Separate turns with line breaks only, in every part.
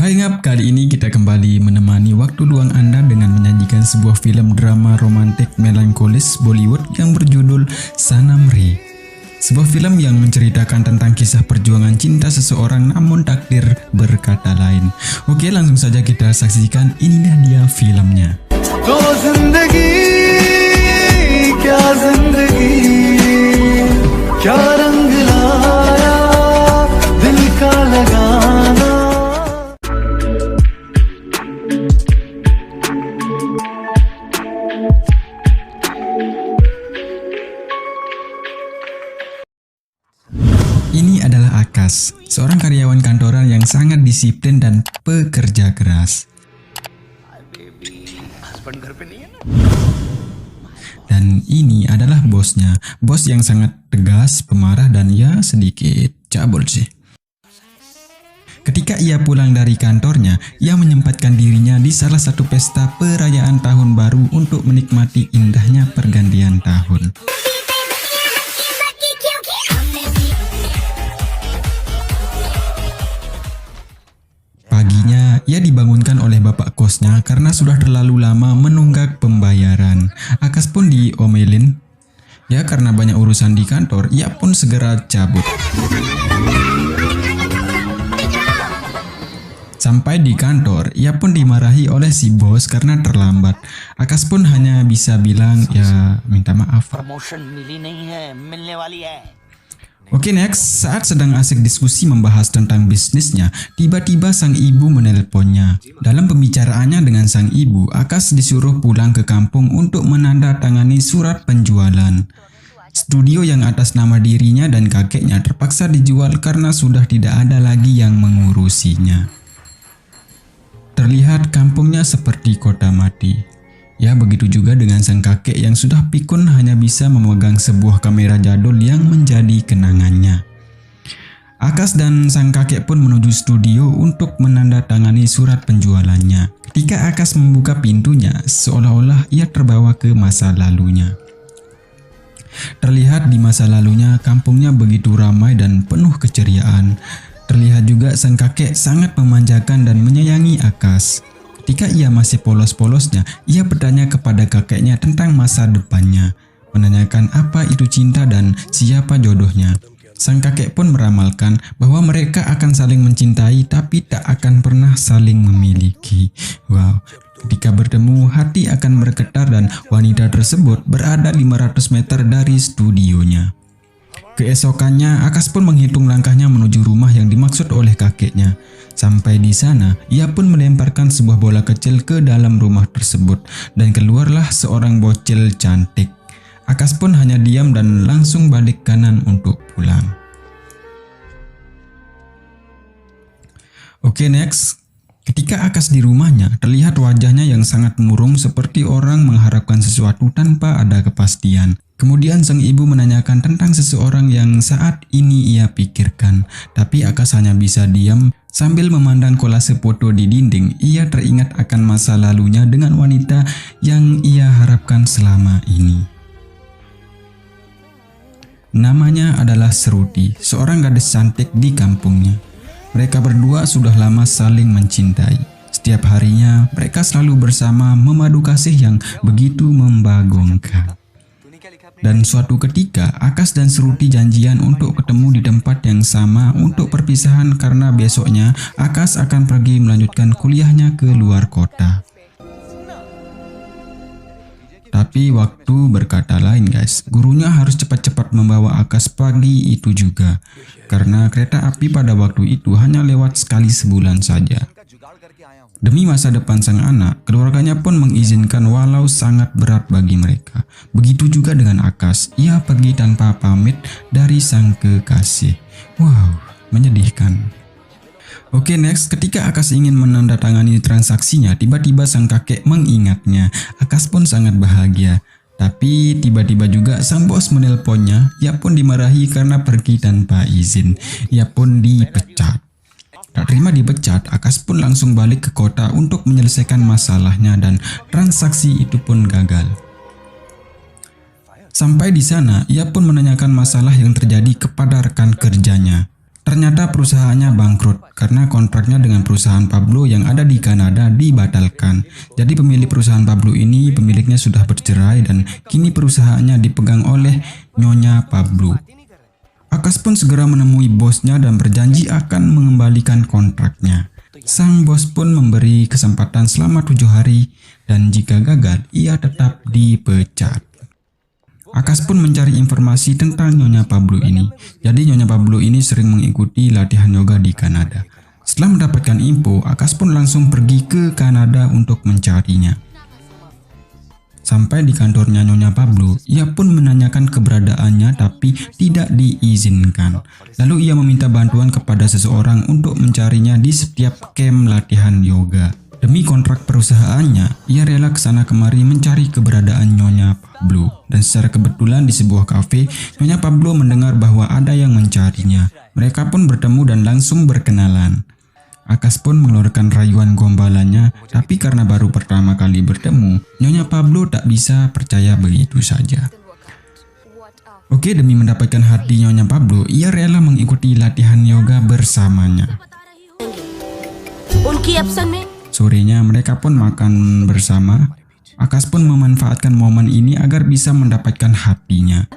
Hai ngap, kali ini kita kembali menemani waktu luang Anda dengan menyajikan sebuah film drama romantik melankolis Bollywood yang berjudul Sanam Re. Sebuah film yang menceritakan tentang kisah perjuangan cinta seseorang namun takdir berkata lain. Oke, langsung saja kita saksikan, inilah dia filmnya. Ini adalah Akash, seorang karyawan kantoran yang sangat disiplin dan pekerja keras. Dan ini adalah bosnya, bos yang sangat tegas, pemarah, dan ya sedikit cabul sih. Ketika ia pulang dari kantornya, ia menyempatkan dirinya di salah satu pesta perayaan tahun baru untuk menikmati indahnya pergantian tahun. Paginya, ia dibangunkan oleh bapak kosnya karena sudah terlalu lama menunggak pembayaran. Akash pun diomelin. Ya, karena banyak urusan di kantor, ia pun segera cabut. Sampai di kantor, ia pun dimarahi oleh si bos karena terlambat. Akash pun hanya bisa bilang, ya minta maaf. Oke, next. Saat sedang asik diskusi membahas tentang bisnisnya, tiba-tiba sang ibu menelponnya. Dalam pembicaraannya dengan sang ibu, Akash disuruh pulang ke kampung untuk menandatangani surat penjualan. Studio yang atas nama dirinya dan kakeknya terpaksa dijual karena sudah tidak ada lagi yang mengurusinya. Terlihat kampungnya seperti kota mati. Ya, begitu juga dengan sang kakek yang sudah pikun hanya bisa memegang sebuah kamera jadul yang menjadi kenangannya. Akash dan sang kakek pun menuju studio untuk menandatangani surat penjualannya. Ketika Akash membuka pintunya, seolah-olah ia terbawa ke masa lalunya. Terlihat di masa lalunya kampungnya begitu ramai dan penuh keceriaan. Terlihat juga sang kakek sangat memanjakan dan menyayangi Akash. Ketika ia masih polos-polosnya, ia bertanya kepada kakeknya tentang masa depannya, menanyakan apa itu cinta dan siapa jodohnya. Sang kakek pun meramalkan bahwa mereka akan saling mencintai tapi tak akan pernah saling memiliki. Wow, ketika bertemu hati akan bergetar dan wanita tersebut berada 500 meter dari studionya. Keesokannya, Akash pun menghitung langkahnya menuju rumah yang dimaksud oleh kakeknya. Sampai di sana, ia pun melemparkan sebuah bola kecil ke dalam rumah tersebut dan keluarlah seorang bocil cantik. Akash pun hanya diam dan langsung balik kanan untuk pulang. Oke, next. Ketika Akash di rumahnya, terlihat wajahnya yang sangat murung seperti orang mengharapkan sesuatu tanpa ada kepastian. Kemudian sang ibu menanyakan tentang seseorang yang saat ini ia pikirkan, tapi Akash hanya bisa diam. Sambil memandang kolase foto di dinding, ia teringat akan masa lalunya dengan wanita yang ia harapkan selama ini. Namanya adalah Shruti, seorang gadis cantik di kampungnya. Mereka berdua sudah lama saling mencintai. Setiap harinya mereka selalu bersama memadu kasih yang begitu membagongkan. Dan suatu ketika, Akash dan Shruti janjian untuk ketemu di tempat yang sama untuk perpisahan karena besoknya Akash akan pergi melanjutkan kuliahnya ke luar kota. Tapi waktu berkata lain guys, gurunya harus cepat-cepat membawa Akash pagi itu juga. Karena kereta api pada waktu itu hanya lewat sekali sebulan saja. Demi masa depan sang anak, keluarganya pun mengizinkan walau sangat berat bagi mereka. Begitu juga dengan Akash, ia pergi tanpa pamit dari sang kekasih. Wow, menyedihkan. Oke, next. Ketika Akash ingin menandatangani transaksinya, tiba-tiba sang kakek mengingatnya. Akash pun sangat bahagia. Tapi tiba-tiba juga sang bos menelponnya. Ia pun dimarahi karena pergi tanpa izin. Ia pun dipecat. Tak terima dipecat, Akash pun langsung balik ke kota untuk menyelesaikan masalahnya dan transaksi itu pun gagal. Sampai di sana, ia pun menanyakan masalah yang terjadi kepada rekan kerjanya. Ternyata perusahaannya bangkrut karena kontraknya dengan perusahaan Pablo yang ada di Kanada dibatalkan. Jadi pemilik perusahaan Pablo ini pemiliknya sudah bercerai dan kini perusahaannya dipegang oleh Nyonya Pablo. Akas pun segera menemui bosnya dan berjanji akan mengembalikan kontraknya. Sang bos pun memberi kesempatan selama 7 hari dan jika gagal ia tetap dipecat. Akas pun mencari informasi tentang Nyonya Pablo ini. Jadi Nyonya Pablo ini sering mengikuti latihan yoga di Kanada. Setelah mendapatkan info, Akas pun langsung pergi ke Kanada untuk mencarinya. Sampai di kantornya Nyonya Pablo, ia pun menanyakan keberadaannya tapi tidak diizinkan. Lalu ia meminta bantuan kepada seseorang untuk mencarinya di setiap camp latihan yoga. Demi kontrak perusahaannya, ia rela kesana kemari mencari keberadaan Nyonya Pablo. Dan secara kebetulan di sebuah kafe, Nyonya Pablo mendengar bahwa ada yang mencarinya. Mereka pun bertemu dan langsung berkenalan. Akas pun mengeluarkan rayuan gombalannya, tapi karena baru pertama kali bertemu, Nyonya Pablo tak bisa percaya begitu saja. Oke, demi mendapatkan hati Nyonya Pablo, ia rela mengikuti latihan yoga bersamanya. Sorenya mereka pun makan bersama. Akas pun memanfaatkan momen ini agar bisa mendapatkan hatinya.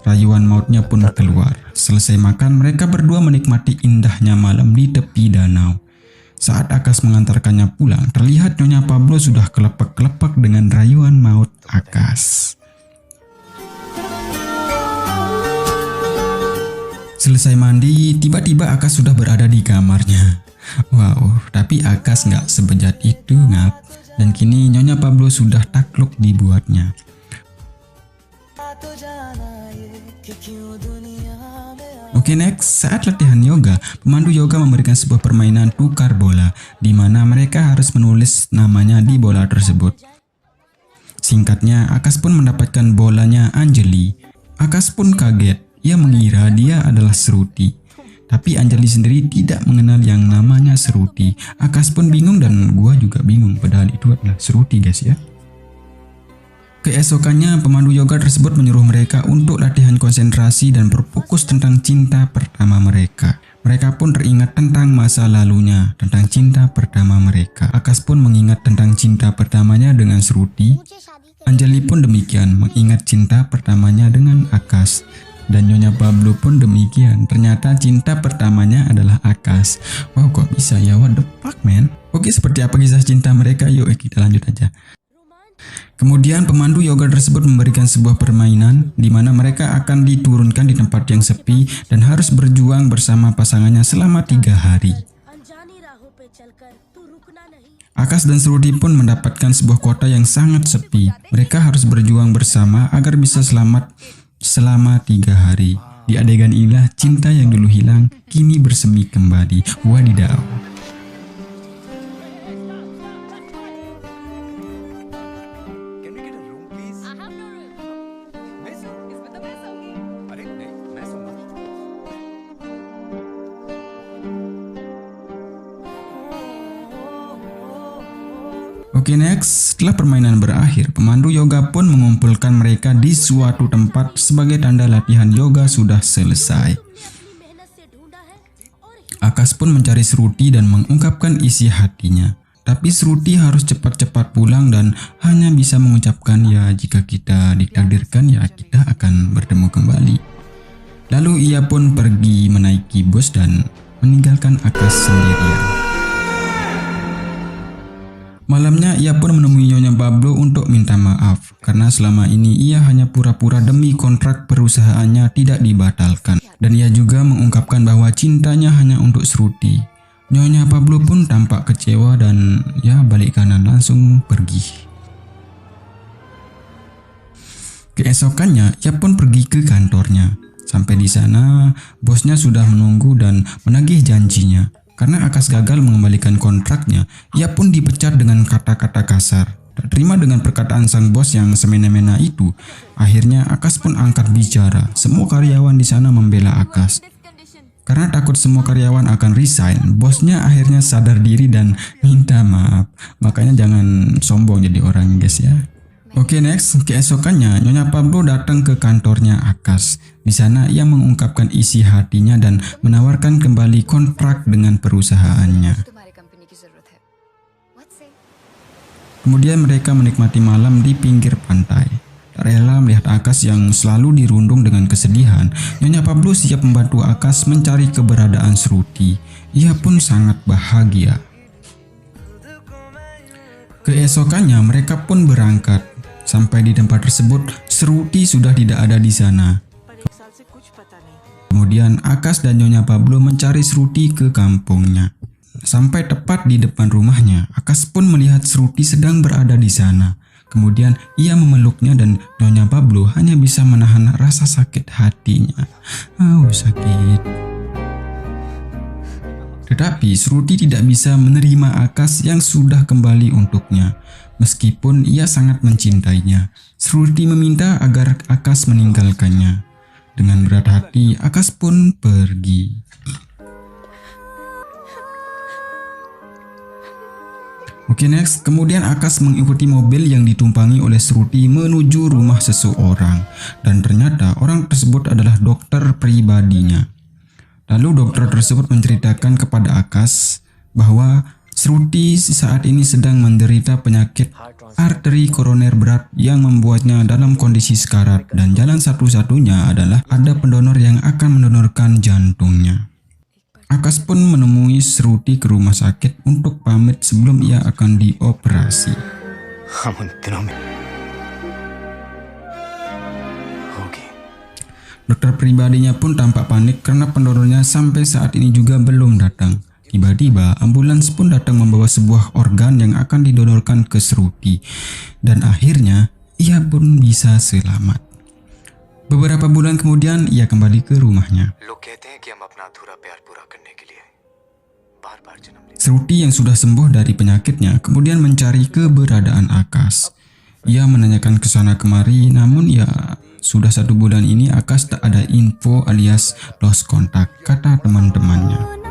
Rayuan mautnya pun keluar. Selesai makan, mereka berdua menikmati indahnya malam di tepi danau. Saat Akas mengantarkannya pulang, terlihat Nyonya Pablo sudah kelepek-kelepek dengan rayuan maut Akas. Selesai mandi, tiba-tiba Akas sudah berada di kamarnya. Wow, tapi Akas nggak sebejat itu, ngap. Dan kini Nyonya Pablo sudah takluk dibuatnya. Oke, next, saat latihan yoga, pemandu yoga memberikan sebuah permainan tukar bola, di mana mereka harus menulis namanya di bola tersebut. Singkatnya, Akas pun mendapatkan bolanya Anjali. Akas pun kaget, ia mengira dia adalah Shruti. Tapi Anjali sendiri tidak mengenal yang namanya Shruti. Akas pun bingung dan gua juga bingung, padahal itu adalah Shruti guys ya. Keesokannya pemandu yoga tersebut menyuruh mereka untuk latihan konsentrasi dan berfokus tentang cinta pertama mereka. Mereka pun teringat tentang masa lalunya, tentang cinta pertama mereka. Akas pun mengingat tentang cinta pertamanya dengan Shruti. Anjali pun demikian, mengingat cinta pertamanya dengan Akas. Dan Nyonya Pablo pun demikian, ternyata cinta pertamanya adalah Akas. Wow, kok bisa ya, what the fuck man. Oke, seperti apa kisah cinta mereka? Yuk kita lanjut aja. Kemudian pemandu yoga tersebut memberikan sebuah permainan di mana mereka akan diturunkan di tempat yang sepi dan harus berjuang bersama pasangannya selama 3 hari. Akas dan Shruti pun mendapatkan sebuah kota yang sangat sepi. Mereka harus berjuang bersama agar bisa selamat selama 3 hari. Di adegan inilah cinta yang dulu hilang kini bersemi kembali. Wadidaw. Oke, next, setelah permainan berakhir, pemandu yoga pun mengumpulkan mereka di suatu tempat sebagai tanda latihan yoga sudah selesai. Akas pun mencari Shruti dan mengungkapkan isi hatinya. Tapi Shruti harus cepat-cepat pulang dan hanya bisa mengucapkan ya jika kita ditakdirkan ya kita akan bertemu kembali. Lalu ia pun pergi menaiki bus dan meninggalkan Akas sendirian. Malamnya ia pun menemui Nyonya Pablo untuk minta maaf karena selama ini ia hanya pura-pura demi kontrak perusahaannya tidak dibatalkan. Dan ia juga mengungkapkan bahwa cintanya hanya untuk Shruti. Nyonya Pablo pun tampak kecewa dan ya balik kanan langsung pergi. Keesokannya ia pun pergi ke kantornya. Sampai di sana bosnya sudah menunggu dan menagih janjinya. Karena Akas gagal mengembalikan kontraknya, ia pun dipecat dengan kata-kata kasar. Tak terima dengan perkataan sang bos yang semena-mena itu, akhirnya Akas pun angkat bicara. Semua karyawan di sana membela Akas. Karena takut semua karyawan akan resign, bosnya akhirnya sadar diri dan minta maaf. Makanya jangan sombong jadi orang guys ya. Oke, next, keesokannya Nyonya Pablo datang ke kantornya Akas. Di sana ia mengungkapkan isi hatinya dan menawarkan kembali kontrak dengan perusahaannya.
तुम्हारे कंपनी की जरूरत है। What say?
Kemudian mereka menikmati malam di pinggir pantai. Tak rela melihat Akash yang selalu dirundung dengan kesedihan, Nyonya Pablo siap membantu Akash mencari keberadaan Shruti. Ia pun sangat bahagia. Keesokannya mereka pun berangkat. Sampai di tempat tersebut, Shruti sudah tidak ada di sana. Kemudian Akash dan Nyonya Pablo mencari Shruti ke kampungnya. Sampai tepat di depan rumahnya, Akash pun melihat Shruti sedang berada di sana. Kemudian ia memeluknya dan Nyonya Pablo hanya bisa menahan rasa sakit hatinya. Sakit. Tetapi Shruti tidak bisa menerima Akash yang sudah kembali untuknya. Meskipun ia sangat mencintainya, Shruti meminta agar Akash meninggalkannya. Dengan berat hati, Akash pun pergi. Oke, next. Kemudian Akash mengikuti mobil yang ditumpangi oleh Shruti menuju rumah seseorang. Dan ternyata orang tersebut adalah dokter pribadinya. Lalu dokter tersebut menceritakan kepada Akash bahwa Shruti saat ini sedang menderita penyakit arteri koroner berat yang membuatnya dalam kondisi sekarat. Dan jalan satu-satunya adalah ada pendonor yang akan mendonorkan jantungnya. Akash pun menemui Shruti ke rumah sakit untuk pamit sebelum ia akan dioperasi. Dokter pribadinya pun tampak panik karena pendonornya sampai saat ini juga belum datang. Tiba-tiba ambulans pun datang membawa sebuah organ yang akan didonorkan ke Shruti. Dan akhirnya ia pun bisa selamat. Beberapa bulan kemudian ia kembali ke rumahnya. Shruti yang sudah sembuh dari penyakitnya kemudian mencari keberadaan Akash. Ia menanyakan ke sana kemari, namun ya sudah 1 bulan ini Akash tak ada info alias lost kontak, kata teman-temannya.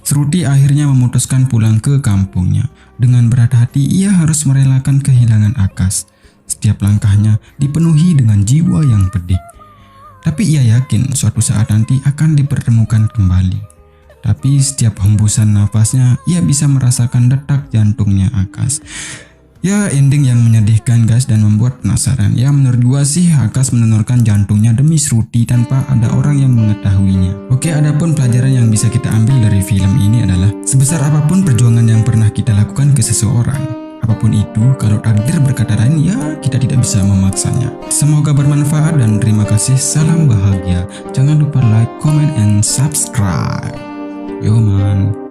Shruti akhirnya memutuskan pulang ke kampungnya. Dengan berat hati ia harus merelakan kehilangan Akash. Setiap langkahnya dipenuhi dengan jiwa yang pedih. Tapi ia yakin suatu saat nanti akan dipertemukan kembali. Tapi setiap hembusan nafasnya, ia bisa merasakan detak jantungnya Akash. Ya, ending yang menyedihkan guys dan membuat penasaran. Ya, menurut gua sih Akash mendonorkan jantungnya demi Shruti tanpa ada orang yang mengetahuinya. Oke, adapun pelajaran yang bisa kita ambil dari film ini adalah sebesar apapun perjuangan yang pernah kita lakukan ke seseorang, apapun itu, kalau takdir berkata lain, ya kita tidak bisa memaksanya. Semoga bermanfaat dan terima kasih. Salam bahagia. Jangan lupa like, comment, and subscribe. Yo man.